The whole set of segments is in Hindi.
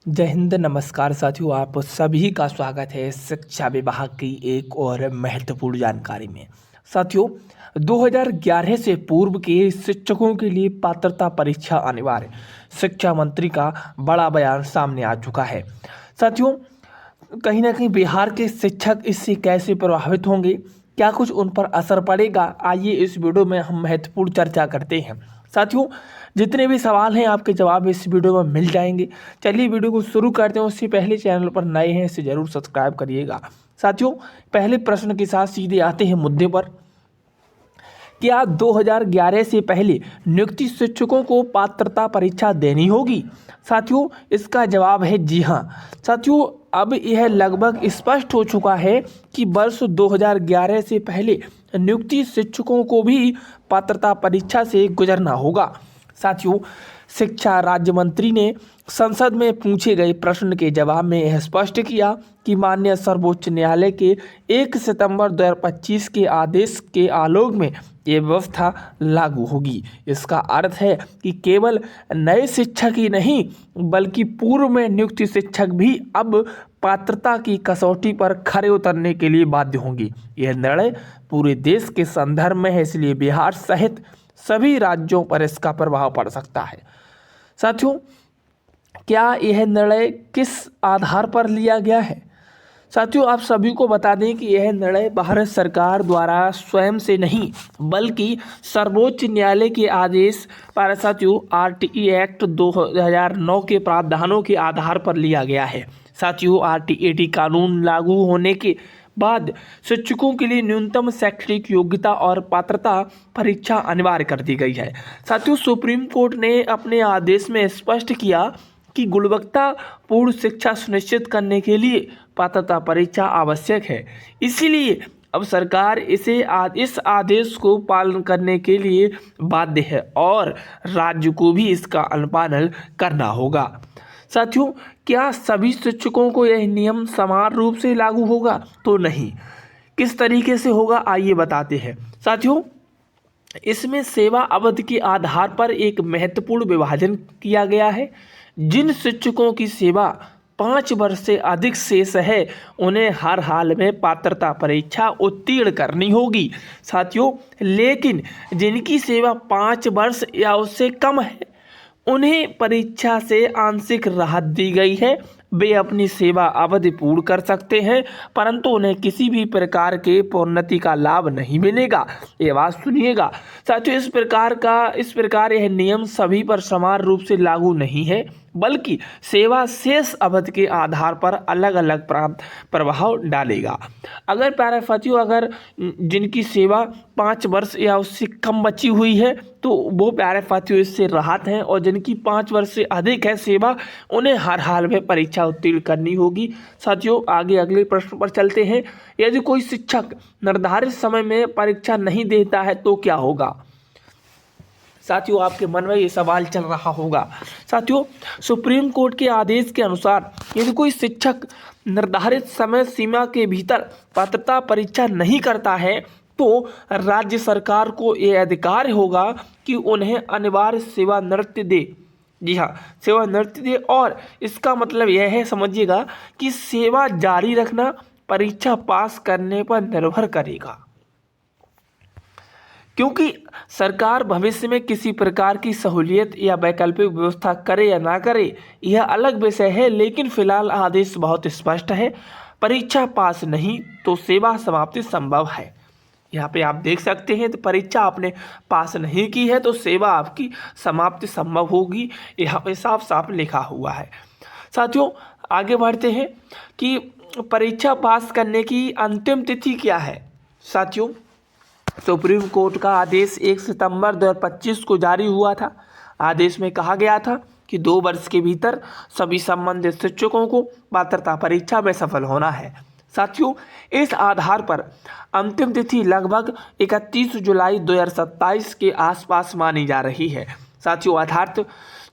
जय हिंद, नमस्कार साथियों। आप सभी का स्वागत है शिक्षा विभाग की एक और महत्वपूर्ण जानकारी में। साथियों, 2011 से पूर्व के शिक्षकों के लिए पात्रता परीक्षा अनिवार्य, शिक्षा मंत्री का बड़ा बयान सामने आ चुका है। साथियों, कहीं ना कहीं बिहार के शिक्षक इससे कैसे प्रभावित होंगे, क्या कुछ उन पर असर पड़ेगा, आइए इस वीडियो में हम महत्वपूर्ण चर्चा करते हैं। साथियों, जितने भी सवाल हैं आपके जवाब इस वीडियो में मिल जाएंगे। चलिए वीडियो को शुरू करते हैं। उससे पहले चैनल पर नए हैं इसे जरूर सब्सक्राइब करिएगा। साथियों, पहले प्रश्न के साथ सीधे आते हैं मुद्दे पर। क्या 2011 से पहले नियुक्ति शिक्षकों को पात्रता परीक्षा देनी होगी? साथियों, इसका जवाब है जी हाँ। साथियों, अब यह लगभग स्पष्ट हो चुका है कि वर्ष 2011 से पहले नियुक्ति शिक्षकों को भी पात्रता परीक्षा से गुजरना होगा। साथियों, शिक्षा राज्य मंत्री ने संसद में पूछे गए प्रश्न के जवाब में यह स्पष्ट किया कि माननीय सर्वोच्च न्यायालय के 1 सितंबर 2025 के आदेश के आलोक में ये व्यवस्था लागू होगी। इसका अर्थ है कि केवल नए शिक्षक ही नहीं बल्कि पूर्व में नियुक्त शिक्षक भी अब पात्रता की कसौटी पर खरे उतरने के लिए बाध्य होंगे। यह निर्णय पूरे देश के संदर्भ में है, इसलिए बिहार सहित सभी राज्यों पर इसका प्रभाव पड़ सकता है। साथियों, क्या यह निर्णय किस आधार पर लिया गया है? साथियों, आप सभी को बता दें कि यह निर्णय भारत सरकार द्वारा स्वयं से नहीं बल्कि सर्वोच्च न्यायालय के आदेश पर साथियों आरटीई एक्ट 2009 के प्रावधानों के आधार पर लिया गया है। साथियों, आरटीई कानून लागू होने के बाद शिक्षकों के लिए न्यूनतम शैक्षणिक योग्यता और पात्रता परीक्षा अनिवार्य कर दी गई है। साथियों, सुप्रीम कोर्ट ने अपने आदेश में स्पष्ट किया कि गुणवत्तापूर्ण शिक्षा सुनिश्चित करने के लिए पात्रता परीक्षा आवश्यक है। इसीलिए अब सरकार इस आदेश को पालन करने के लिए बाध्य है और राज्य को भी इसका अनुपालन करना होगा। साथियों, क्या सभी शिक्षकों को यह नियम समान रूप से लागू होगा? तो नहीं। किस तरीके से होगा आइए बताते हैं। साथियों, इसमें सेवा अवधि के आधार पर एक महत्वपूर्ण विभाजन किया गया है। जिन शिक्षकों की सेवा 5 वर्ष से अधिक शेष है उन्हें हर हाल में पात्रता परीक्षा उत्तीर्ण करनी होगी। साथियों, लेकिन जिनकी सेवा 5 वर्ष या उससे कम है उन्हें परीक्षा से आंशिक राहत दी गई है। वे अपनी सेवा अवधि पूर्ण कर सकते हैं परंतु उन्हें किसी भी प्रकार के प्रोन्नति का लाभ नहीं मिलेगा। ये बात सुनिएगा। साथियों, इस प्रकार यह नियम सभी पर समान रूप से लागू नहीं है बल्कि सेवा शेष अवधि के आधार पर अलग अलग प्रभाव डालेगा। अगर जिनकी सेवा 5 वर्ष या उससे कम बची हुई है तो वो पैराफाथियों इससे राहत हैं और जिनकी 5 वर्ष से अधिक है सेवा उन्हें हर हाल में परीक्षा उत्तीर्ण करनी होगी। साथियों, आगे अगले प्रश्न पर चलते हैं। यदि कोई शिक्षक निर्धारित समय में परीक्षा नहीं देता है तो क्या होगा? साथियों, आपके मन में ये सवाल चल रहा होगा। साथियों, सुप्रीम कोर्ट के आदेश के अनुसार यदि कोई शिक्षक निर्धारित समय सीमा के भीतर पात्रता परीक्षा नहीं करता है तो राज्य सरकार को ये अधिकार होगा कि उन्हें अनिवार्य सेवानिवृत्ति दे। जी हाँ, सेवानिवृत्ति दे। और इसका मतलब यह है, समझिएगा, कि सेवा जारी रखना परीक्षा पास करने पर निर्भर करेगा। क्योंकि सरकार भविष्य में किसी प्रकार की सहूलियत या वैकल्पिक व्यवस्था करे या ना करे यह अलग विषय है, लेकिन फिलहाल आदेश बहुत स्पष्ट है। परीक्षा पास नहीं तो सेवा समाप्ति संभव है। यहाँ पे आप देख सकते हैं, तो परीक्षा आपने पास नहीं की है तो सेवा आपकी समाप्ति संभव होगी। यहाँ पे साफ साफ लिखा हुआ है। साथियों, आगे बढ़ते हैं कि परीक्षा पास करने की अंतिम तिथि क्या है। साथियों, सुप्रीम कोर्ट का आदेश 1 सितंबर 2025 को जारी हुआ था। आदेश में कहा गया था कि 2 वर्ष के भीतर सभी संबंधित शिक्षकों को पात्रता परीक्षा में सफल होना है। साथियों, इस आधार पर अंतिम तिथि लगभग 31 जुलाई 2027 के आसपास मानी जा रही है। साथियों, अर्थात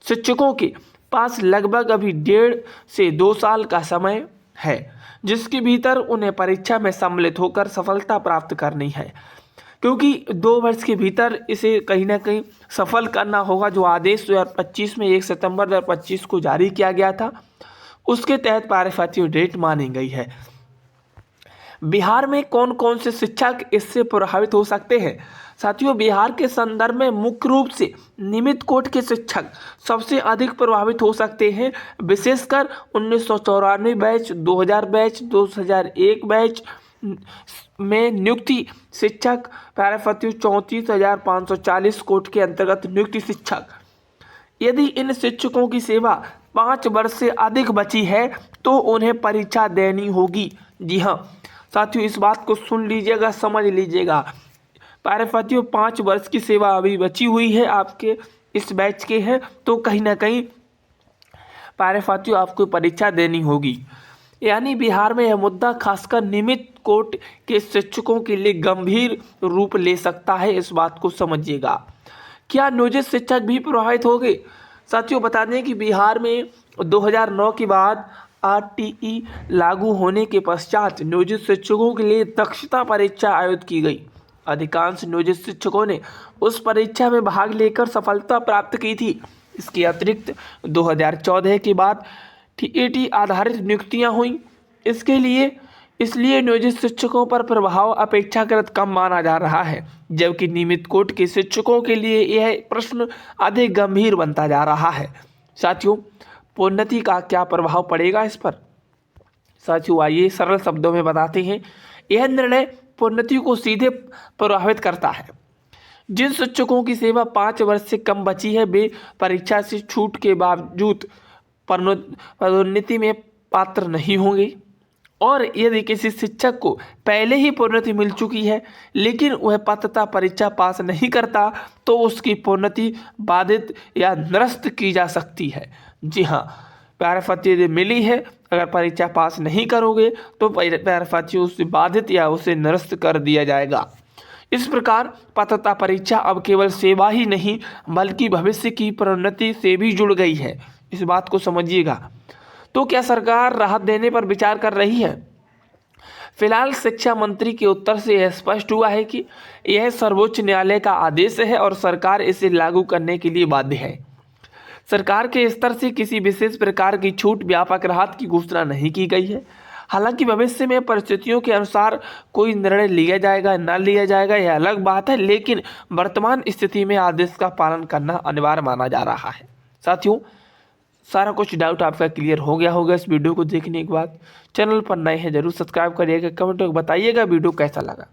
शिक्षकों के पास लगभग अभी 1.5 से 2 साल का समय है जिसके भीतर उन्हें परीक्षा में सम्मिलित होकर सफलता प्राप्त करनी है। क्योंकि 2 वर्ष के भीतर इसे कहीं ना कहीं सफल करना होगा। जो आदेश 2025 में 1 सितंबर 2025 को जारी किया गया था उसके तहत पारिभाषिक डेट मानी गई है। बिहार में कौन कौन से शिक्षक इससे प्रभावित हो सकते हैं? साथियों, बिहार के संदर्भ में मुख्य रूप से नियमित कोट के शिक्षक सबसे अधिक प्रभावित हो सकते हैं, विशेषकर 1994 बैच, 2000 बैच, 2001 बैच में नियुक्ति शिक्षक, पारिभाषिक 34,540 कोट के अंतर्गत नियुक्ति शिक्षक। यदि इन शिक्षकों की सेवा 5 वर्ष से अधिक बची है तो उन्हें परीक्षा देनी होगी। जी हाँ साथियों, इस बात को सुन लीजिएगा, समझ लीजिएगा। पारिभाषिक 5 वर्ष की सेवा अभी बची हुई है, आपके इस बैच के हैं, तो कहीं ना कहीं पारिभाषिक आपको परीक्षा देनी होगी। यानी बिहार में यह मुद्दा खासकर नियमित कोट के शिक्षकों के लिए गंभीर रूप ले सकता है, इस बात को समझिएगा। क्या नियोजित शिक्षक भी प्रभावित होंगे? साथियों, बता दें कि बिहार में 2009 के बाद आरटीई लागू होने के पश्चात नियोजित शिक्षकों के लिए दक्षता परीक्षा आयोजित की गई। अधिकांश नियोजित शिक्षकों ने उस परीक्षा में भाग लेकर सफलता प्राप्त की थी। इसके अतिरिक्त 2014 के बाद टीईटी आधारित नियुक्तियां हुई। इसलिए नियोजित शिक्षकों पर प्रभाव अपेक्षाकृत कम माना जा रहा है, जबकि नियमित कोट के शिक्षकों के लिए यह प्रश्न अधिक गंभीर बनता जा रहा है। साथियों, प्रोन्नति का क्या प्रभाव पड़ेगा इस पर? साथियों, आइए सरल शब्दों में बताते हैं। यह निर्णय प्रोन्नति को सीधे प्रभावित करता है। जिन शिक्षकों की सेवा 5 वर्ष से कम बची है वे परीक्षा से छूट के बावजूद पदोन्नति में पात्र नहीं होंगे, और यदि किसी शिक्षक को पहले ही प्रोन्नति मिल चुकी है लेकिन वह पात्रता परीक्षा पास नहीं करता तो उसकी प्रोन्नति बाधित या निरस्त की जा सकती है। जी हाँ, पारिभाषिक यदि मिली है, अगर परीक्षा पास नहीं करोगे तो पारिभाषिक उससे बाधित या उसे निरस्त कर दिया जाएगा। इस प्रकार पात्रता परीक्षा अब केवल सेवा ही नहीं बल्कि भविष्य की प्रोन्नति से भी जुड़ गई है, इस बात को समझिएगा। तो क्या सरकार राहत देने पर विचार कर रही है? फिलहाल शिक्षा मंत्री के उत्तर से यह स्पष्ट हुआ है कि यह सर्वोच्च न्यायालय का आदेश है और सरकार इसे लागू करने के लिए बाध्य है। सरकार के स्तर से किसी विशेष प्रकार की छूट, व्यापक राहत की घोषणा नहीं की गई है। हालांकि भविष्य में परिस्थितियों के अनुसार कोई निर्णय लिया जाएगा ना लिया जाएगा यह अलग बात है, लेकिन वर्तमान स्थिति में आदेश का पालन करना अनिवार्य माना जा रहा है। साथियों, सारा कुछ डाउट आपका क्लियर हो गया होगा इस वीडियो को देखने के बाद। चैनल पर नए हैं जरूर सब्सक्राइब करिएगा, कमेंट में बताइएगा वीडियो कैसा लगा।